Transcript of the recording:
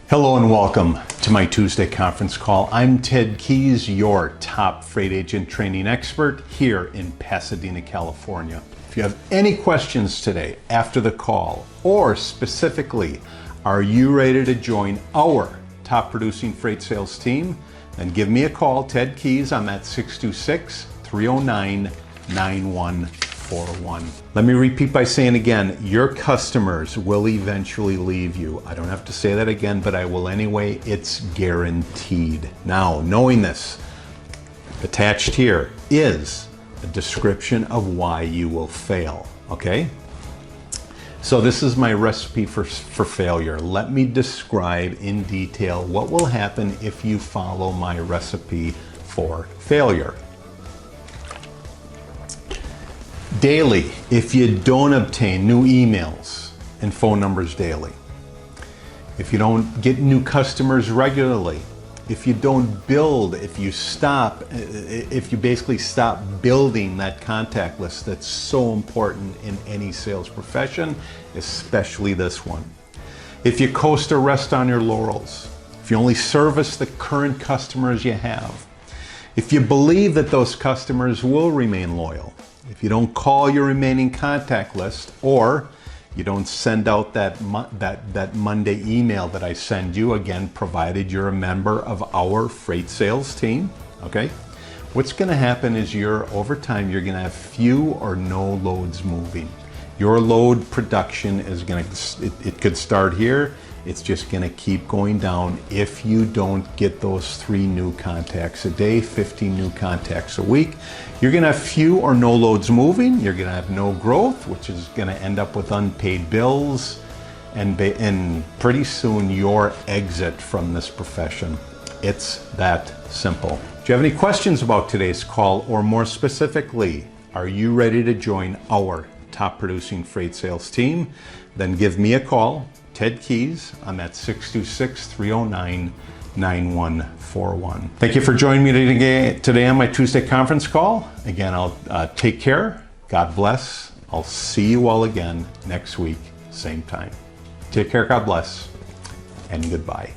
Hello and welcome to my Tuesday conference call. I'm Ted Keys, your top freight agent training expert here in Pasadena, California. If you have any questions today after the call, or specifically, are you ready to join our top producing freight sales team? Then give me a call, Ted Keys. I'm at 626-309-9141. Let me repeat by saying again, your customers will eventually leave you. I don't have to say that again, but I will anyway. It's guaranteed. Now, knowing this, attached here is a description of why you will fail, okay? So this is my recipe for failure. Let me describe in detail what will happen if you follow my recipe for failure. Daily, if you don't obtain new emails and phone numbers daily, if you don't get new customers regularly, if you don't build, if you basically stop building that contact list that's so important in any sales profession, especially this one. If you coast or rest on your laurels, if you only service the current customers you have, if you believe that those customers will remain loyal, if you don't call your remaining contact list, or you don't send out that Monday email that I send you, again, provided you're a member of our freight sales team, okay? What's gonna happen is over time, you're gonna have few or no loads moving. Your load production is it could start here, it's just gonna keep going down if you don't get those 3 new contacts a day, 15 new contacts a week. You're gonna have few or no loads moving, you're gonna have no growth, which is gonna end up with unpaid bills, and pretty soon your exit from this profession. It's that simple. Do you have any questions about today's call, or more specifically, are you ready to join our top producing freight sales team? Then give me a call, Ted Keys. I'm at 626-309-9141. Thank you for joining me today on my Tuesday conference call. Again, I'll take care. God bless. I'll see you all again next week, same time. Take care, God bless, and goodbye.